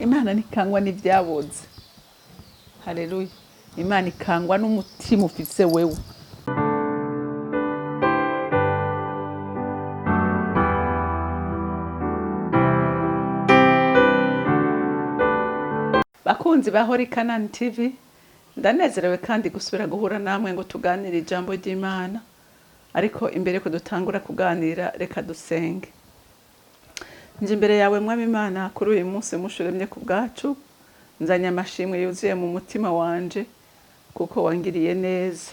Imana ntikangwa n'ivyaboze. Haleluya. Imana ikangwa n'umutima ufise wewe. Bakunzi ba Holy Canaan TV, ndanezerewe kandi gusubira guhura namwe ngo tuganire ijambo ry'Imana. Ariko imbere ko dutangura kuganira, reka dusenge. Nje imbere yawe Mwami Imana kuri uyu munsi mushuremye ku bwacu, nzanye amashimwe yuzuye mu mutima wanje kuko wangiriye neza.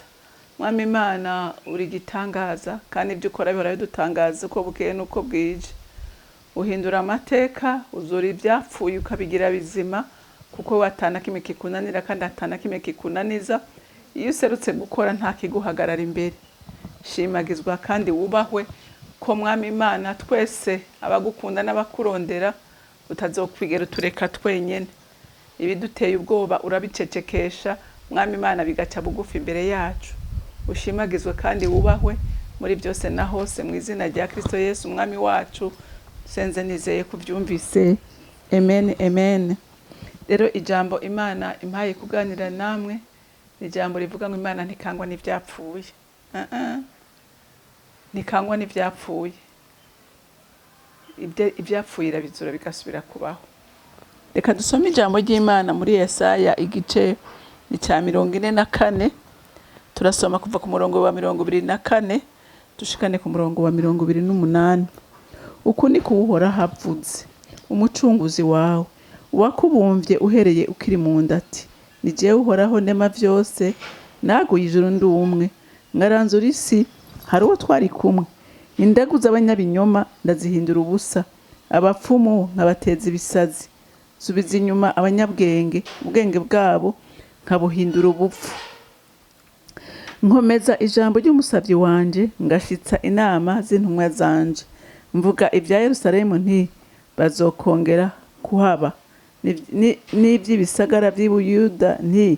Mwami Imana uri gitangaza kandi ibyo ukora bihora bidutangaza uko bukeye nuko bwije. Uhindura amateka, uzura ibyapfuye ukabigira bizima kuko watana kimwe kikunanira kandi atana kimwe kikunaniza. Iyo userutse gukora nta kiguhagarara imbere. Shimagizwa kandi wubahwe ko Mwami Imana twese abagukunda n'abakurondera utazokwigera utureka twenyene. Ibiduteye ubwoba urabicecekesha, Mwami Imana bigaca bugufi imbere yacu. Ushimagizwe kandi wubahwe muri byose na hose mu izina rya Kristo Yesu Umwami wacu. Senze nizeye kubyumvise. Amen, amen. Rero ijambo Imana impaye kuganira namwe ni ijambo rivuga ngo Imana ntikangwa n'ivyapfuye. Ntikangwa n'ivyapfuye. Ivyapfuye irabizura bigasubira kubaho. Reka dusome ijambo ry'Imana muri Yesaya igice cya 44. Turasoma kuva ku murongo wa 24 dushikane ku murongo wa 28. Uku ni kuwuhora havuze umucunguzi wawe, wakubumvye uhereye ukiri mu nda ati, ni jewe uhoraho ndema vyose, naguye ijuru ndi umwe, ngaranzura isi hari uwo twari kumwe. Indagu z'abanyabinyoma ndazihindura ubusa, abapfumu nkabateza ibisazi. Subiza inyuma abanyabwenge, ubwenge bwabo nkabuhindura ubupfu. Nkomeza ijambo ry'umusavyi wanje, ngashitsa inama z'intumwa zanje. Mvuga ibya Yerusalemu nti bazokongera kuhaba, n'ivy'ibisagara vy'i Buyuda nti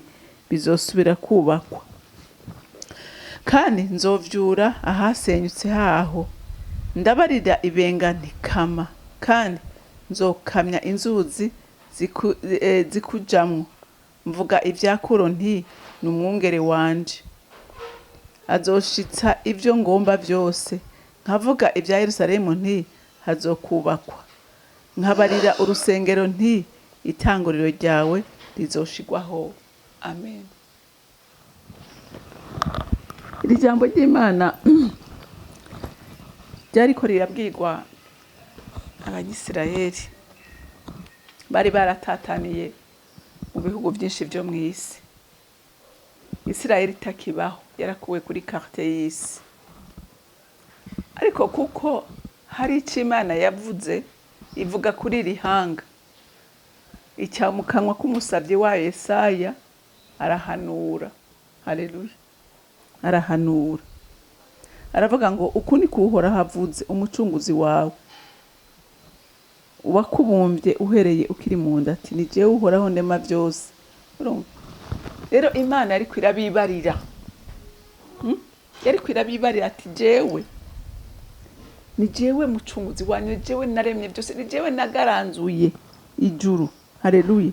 bizosubira kubakwa. Kandi nzovyura ahasenyutse haho, ndabarira ibenga ntikama, kandi nzokamya inzuzi zikujamwo. Mvuga ivyakuro nti ni umwungere wanje, azoshitsa ivyo ngomba vyose. Nkavuga ibya Yerusalemu nti hazokubakwa, nkabarira urusengero nti itanguriro ryawe rizoshigwaho. Amen. Iri jambo ry'Imana ryariko rirabwirwa Abanyisirayeli bari baratataniye mu bihugu byinshi byo mu isi. Isirayeli itakibaho, yarakuwe kuri carte y'isi. Ariko kuko hari icyo Imana yavuze, ivuga kuri iri hanga, icya mu kanwa k'umusavyi wayo Yesaya arahanura. Haleluya. Arahanura, aravuga ngo uku ni kuwuhora havuze umucunguzi wawe, wakubumvye uhereye ukiri mu nda ati, ni jewe uhoraho ndema vyose. Rero Imana yariko irabibarira, yariko irabibarira ati jewe ni jewe mucunguzi wanyu, ni jewe naremye byose, ni jewe nagaranzuye ijuru. Haleluya.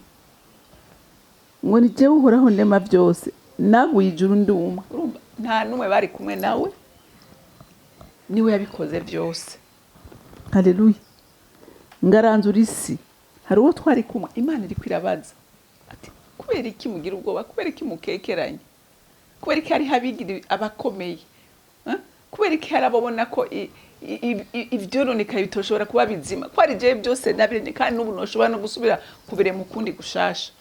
Ngo ni jewe uhoraho ndema vyose, naguye ijuru ndi umwe. Nta numwe bari kumwe nawe, niwe yabikoze byose. Haleluya. Ngaranzura isi hari uwo twari kumwe. Imana iriko irabaza ati, kubera iki mugira ubwoba, kubera iki mukekeranye, kubera iki hari habigira abakomeye, kubera iki hari ababona ko ivyononekaye bitoshobora kuba bizima, ko ari jewe byose nabiremye kandi n'ubu noshobora no gusubira kubirema ukundi gushasha.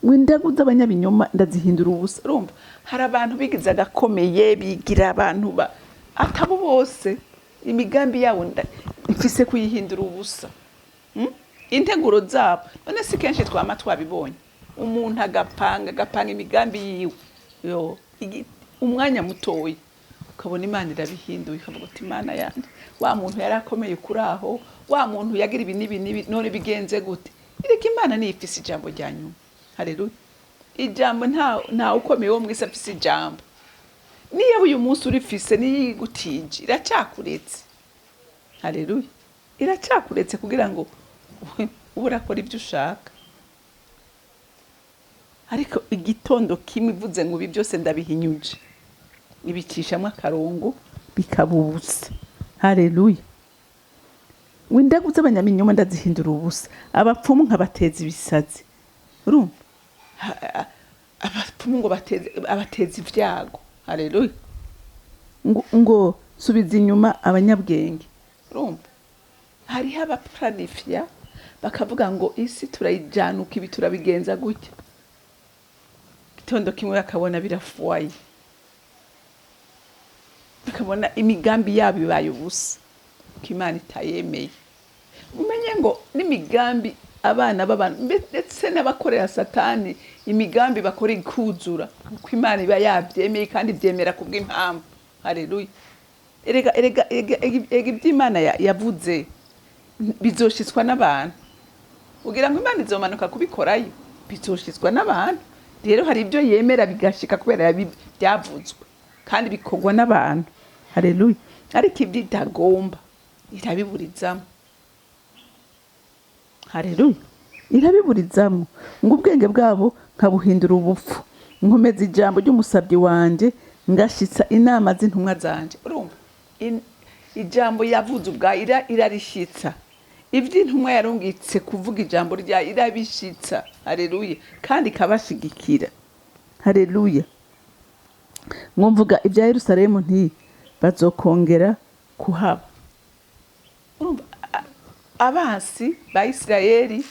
Windagu z'abanyabinyoma ndazihindura ubusa. Urumva hari abantu bigize agakomeye, bigira abantu atabo bose, imigambi yawo ifise kuyihindura ubusa. Integuro zabo none si kenshi twama twabibonye, umuntu agapanga imigambi yiwe, yo umwanya mutoyi ukabona Imana irabihinduye, ikavuga ati Imana yanje, wa muntu yarakomeye kuraho, wa muntu yagira ibi nibi none bigenze gute. Ireka Imana ni ifise ijambo rya nyuma. Haleluya. Ijambo nta ukomeye wo mwisi afise ijambo. Niyo uyu munsi urifise niyigutije iracakuretse. Haleluya. Iracakuretse kugira ngo uba urakora ibyo ushaka. Ariko igitondo kimwe ivuze ngo ibi byose ndabihinyuje, ibicishamo akarongo bikaba ubusa. Haleluya. Windagu z'abanyaminyoma ndazihindura ubusa, abapfumu nkabateza ibisazi. Urumva? Abapfumu ngo abateza ibyago. Haleluya. Ngo subiza inyuma abanyabwenge. Urumva? Hariho abaplanifya bakavuga ngo isi turayijanuka, ibi turabigenza gutya. Igitondo kimwe bakabona birafuwaye, bakabona imigambi yabo ibaye ubusa, ko Imana itayemeye. Umenye ngo n'imigambi abana b'abantu ndetse n'abakorera Satani imigambi bakora ikuzura, ko Imana iba yabyemeye kandi byemera kubw'impamvu. Haleluya. Erega iby'Imana yavuze bizoshitswa n'abantu. Ugira ngo Imana izomanuka kubikorayo, bizoshitswa n'abantu. Rero hari ibyo yemera bigashika kubera byavuzwe kandi bikorwa n'abantu. Haleluya. Ariko ibyo itagomba irabiburizamo. Haleluya. Irabiburizamo ngo ubwenge bwabo nkabuhindura ubupfu, nkomeza ijambo ry'umusabyi wanje ngashitsa inama z'intumwa zanje. Urumva? Ijambo yavuze ubwa irarishitsa. Ivy'intumwa yarungitse kuvuga ijambo rya irabishitsa. Haleluya. Kandi kabashigikira. Haleluya. Mwumvuga ibya Yerusalemu nti bazokongera kuhaba. Urumva? Abansi ba Isirayeli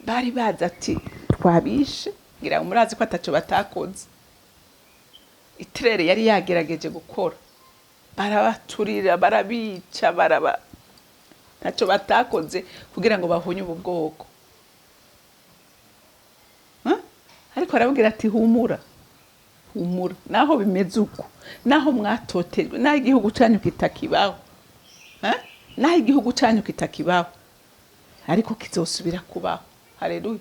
bari baza ati twabishe, ngira umurazi ko ataco batakoze. Itirere yari yagerageje gukora, barabaturira, barabica, ntaco batakoze kugira ngo bahonye ubu bwoko. Ariko arabwira ati humura, humura, naho bimeze uko, naho mwatotejwe, naho igihugu cyanyu kitakibaho, naho igihugu cyanyu kitakibaho, ariko kizosubira kubaho. Haleluya.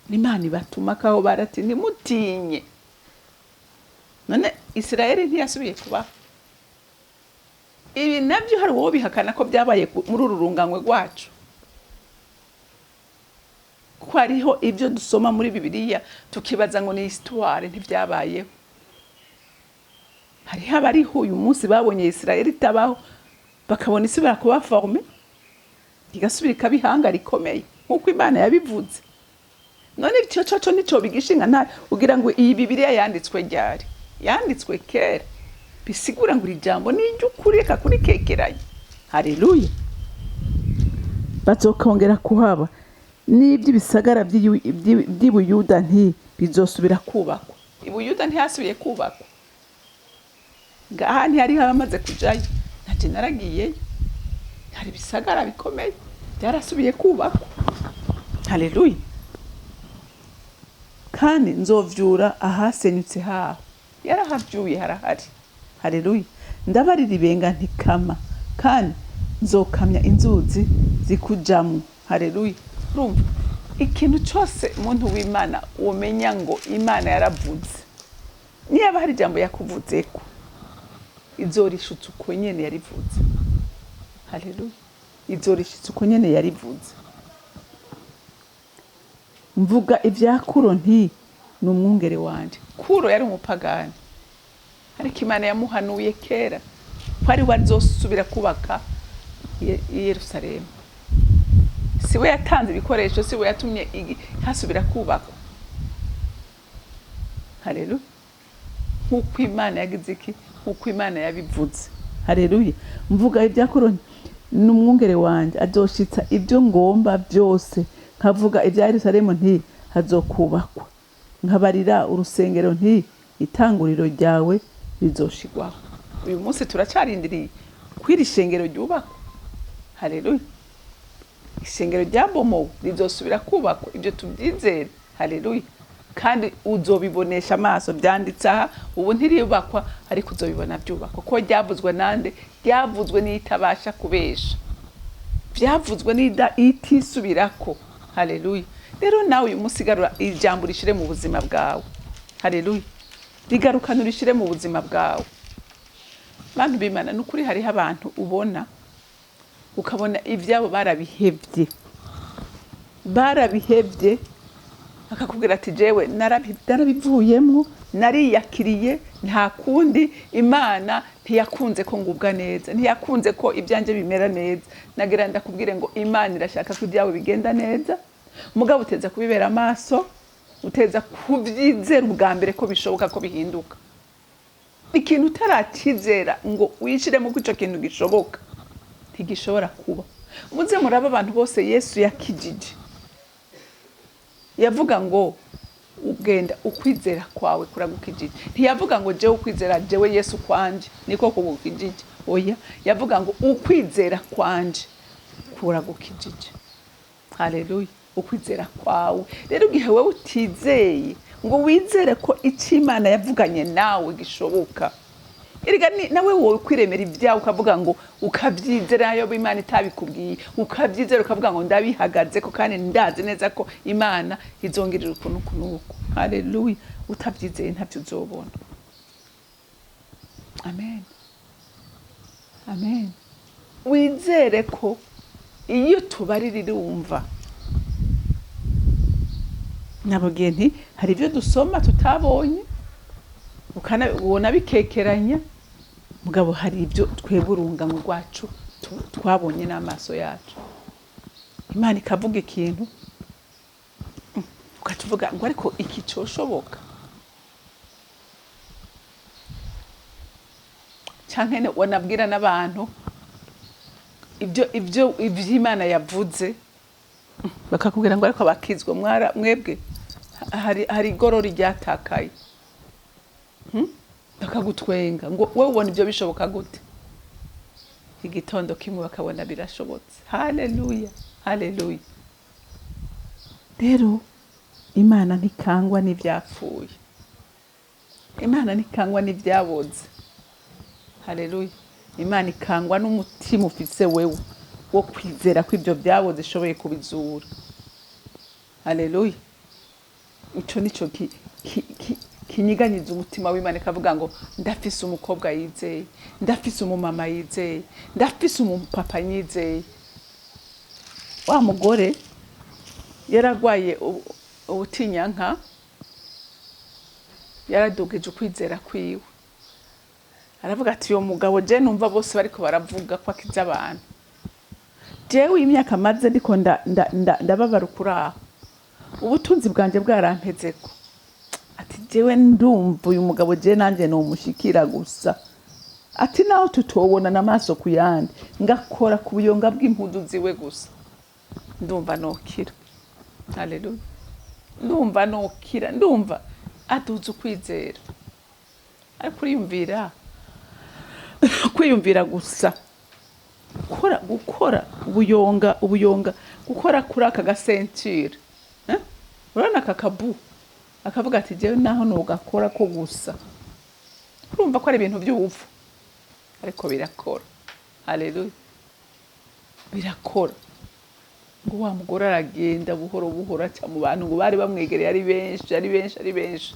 N'Imana ibatuma kaho barati ntimutinye. None Isirayeli ntiyasubiye kubaho. Ibi nabyo hari uwo bihakana ko byabaye muri uru runganywe rwacu. Kuko hariho ibyo dusoma muri Bibiliya tukibaza ngo ni histoire, ntibyabayeho. Hariho abariho uyu munsi babonye Isirayeli itabaho, bakabona isubira kuba forme, igasubira ikabihanga rikomeye nk'uko Imana yabivuze. None icyo cyo nico bigishinga nta ugira ngo iyi Bibiliya yanditswe ryari? Yanditswe kera. Bisigura ngo ijambo n'ijyo kureka kuri kekeranye. Haleluya. Bazokongera kuhaba n'iby'ibisagara by'Ibuyuda nti bizosubira kubakwa. Ibuyuda ntihasubiye kubakwa. Ngaha ntihari abamaze kujayo, ntaje naragiyeyo. Hari ibisagara bikomeye byarasubiye kubakwa. Haleluya. Kandi nzovyura ahasenyutse haho. Yarahavyuye harahari. Haleluya. Ndabarira ibenga ntikama kandi nzokamya inzuzi zikujamwo. Haleluya. Urumva? Ikintu cyose umuntu w'Imana umenya ngo Imana yaravuze. Niba hari ijambo yakuvuzeko, izorishutse uko nyene yarivuze. Haleluya. Izorishutse uko nyene yarivuze. Mvuga ibya Kuro nti n'umwungere wanje. Kuro yari umupagani, ariko Imana yamuhanuye kera ko ari wazosubira kubaka Yerusalemu. Siwe yatanze ibikoresho, siwe yatumye hasubira kubakwa. Haleluya. Nk'uko Imana yagize iki, nk'uko Imana yabivuze. Haleluya. Mvuga ibya Kuro n'umwungere wanje azoshitsa ibyo ngomba byose. Nkavuga ibya Yerusalemu nti hazokubakwa. Nkabarira urusengero nti itanguriro ryawe rizoshigwaho. Uyu munsi turacarindiriye kwiri shengero ryubakwa. Haleluya. Ishengero ryabomowe rizosubira kubakwa, ibyo tubyizere. Haleluya. Kandi uzobibonesha amaso, byanditse aha ubu ntiribakwa, ariko uzobibona byubakwa. Ko ryavuzwe nande? Ryavuzwe n'itabasha kubesha, byavuzwe n'itisubirako. Haleluya. Rero nawe uyu munsi garura ijambo rishire mu buzima bwawe. Haleluya. Rigarukana rishire mu buzima bwawe. Bantu b'Imana n'ukuri hariho abantu ubona ukabona ivyabo barabihevye. barabihevye akakubwira ati jewe narabivuyemwo nariyakiriye nta kundi Imana ntiyakunze ko ngubwa neza ntiyakunze ko ibyanje bimera neza nagira ndakubwire ngo Imana irashaka ko ibyawe bigenda neza mugabo uteza kubibera amaso uteza kuvyizera ubwa mbere ko bishoboka ko bihinduka ikintu utarakizera ngo wishiremo ko ico kintu gishoboka ntigishobora kuba muze muraba abantu bose Yesu yakijije yavuga ngo ugenda ukwizera kwawe kuragukijije ntiyavuga ngo jewe ukwizera jewe Yesu kwanje niko kugukijije oya yavuga ngo ukwizera kwanje kuragukijije haleluya ukwizera kwawe rero igihe wewe utizeye ngo wizere ko Imana yavuganye nawe gishoboka Erega nawe wowe kwiremera ibyawe ukavuga ngo ukavyizera ayo Imana itabikubwiye ukavyizera ukavuga ngo ndabihagaze ko kandi ndazi neza ko Imana izongirira ukuntu kunuko haleluya utavyizeye ntavyo uzobona amen amen wizere ko iyo tubaririra wumva nababwiye nti hari ibyo dusoma tutabonye ukabona bikekeranya mugabo hari ibyo twebwe urungano rwacu twabonye n'amaso yacu Imana ikavuga ikintu ukatuvuga ngo ariko iki cyoshoboka canke wanabwira n'abantu ibyo Imana yavuze bakakubwira ngo ariko bakizwe mwebwe hari igorori ryatakaye bakagutwenga ngo wewe ubona ibyo bishoboka gute igitondo kimwe bakabona birashobotse haleluya haleluya rero Imana ntikangwa n'ivyapfuye Imana ntikangwa n'ivyaboze haleluya Imana ikangwa n'umutima ufise wewe wo kwizera ko ibyo byaboze ishoboye kubizura haleluya ico nico kinyiganyiza umutima w'Imana ikavuga ngo ndafise umukobwa yizeye ndafise umumama yizeye ndafise umupapa yizeye wa mugore yaragwaye ubutinyanka yaradugije ukwizera kwiwe aravuga ati uyo mugabo je numva bose bariko baravuga ko akiza abantu jewe imyaka maze ndiko ndababara kuraho ubutunzi bwanje bwarampezeko ati jewe ndumva uyu mugabo je nanje no mushikira gusa ati naho tutobona namaso kuyandi ngakora ku buyonga bw'impudu ziwe gusa ndumva nokira haleluya ndumva nokira ndumva aduze ukwizera ariko kwiyumvira gusa gukora ubuyonga gukora kuri aka gasentire urabona aka kabu akavuga ati jewe naho nugakora ko gusa urumva ko ari ibintu by'ubufu ariko birakora haleluya birakora ngo wa mugore aragenda buhoro buhoro aca mu bantu ngo bari bamwegereye ari benshi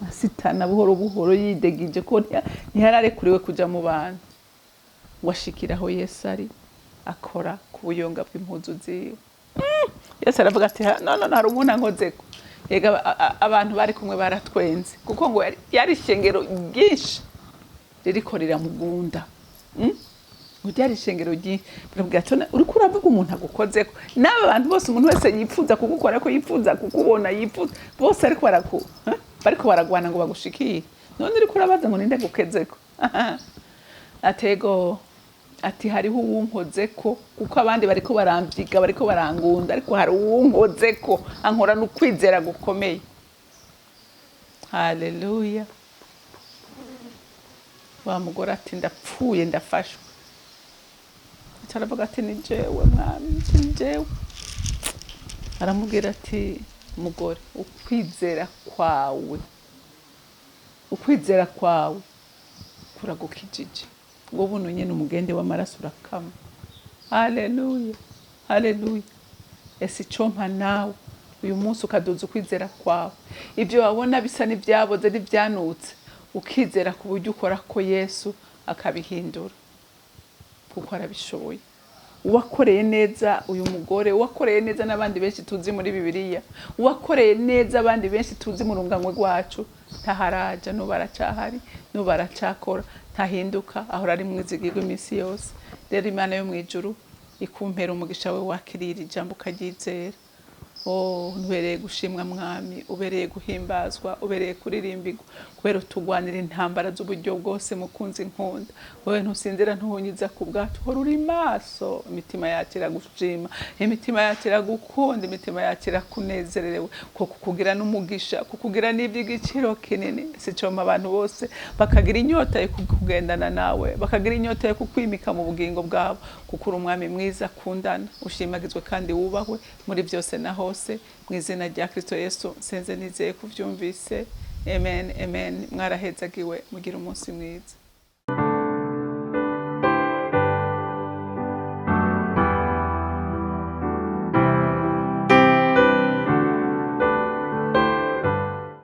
asitana buhoro buhoro yidegije ko ntiyararekuriwe kuja mu bantu ngo ashikiraho Yesu ari akora ku buyonga bw'impuzu ziwe Yesu aravuga ati no hari umuntu ankozeko ega abantu bari kumwe baratwenze kuko ngo yari ishengero ryinshi ririko riramugunda ngo ryari ishengero baravuga ati uriko uravuga umuntu agukozeko n'aba bantu bose umuntu wese yifuza kugukora ko yifuza kukubona yifuza bose ariko bariko baragwana ngo bagushikire none uriko urabaza ngo ninde gukezeko atego ati hariho uwunkozeko kuko abandi bariko baramvyiga bariko barangunda ariko hari uwunkozeko ankora n'ukwizera gukomeye haleluya wa mugore ati ndapfuye ndafashwe aravuga ati ni jewe mwami ni jewe aramubwira ati mugore ukwizera kwawe kuragukijije ngo buno nyene umugende w'amaraso urakama haleluya haleluya ese compa nawe uyu munsi ukaduza ukwizera kwawe ibyo wabona bisa n'ibyaboze n'ibyanutse ukizera ku buryo ukora ko Yesu akabihindura kuko arabishoboye uwakoreye neza uyu mugore, uwakoreye neza n'abandi benshi tuzi muri Bibiliya, uwakoreye neza abandi benshi tuzi mu runganywe rwacu, ntaharaja n'ubu aracahari, n'ubu aracakora, ntahinduka, ahora ari mwizigirwa iminsi yose. Rero Imana yo mw'ijuru ikumpera umugisha we wakirira ijambo ukaryizera. Ubereye gushimwa mwami, ubereye guhimbazwa, ubereye kuririmbirwa, kubera utugwanira intambara z'uburyo bwose mukunzi nkunda. Wowe ntusinzira ntuhunyiza ku bwacu, hora uri maso, imitima yacu iragushima, imitima yacu iragukunda, imitima yacu irakunezerewe, kukugira n'umugisha, kukugira n'iby'igiciro kinini. Sicoma abantu bose bakagira inyota yo kugendana nawe, bakagira inyota yo kukwimika mu bugingo bwabo, kuko uri umwami mwiza akundana, ushimagizwe kandi wubahwe muri byose na hose. Mu izina rya Kristo Yesu nsenze nizeye kuvyumvise. Amen, amen. Mwarahezagiwe, mugira umunsi mwiza.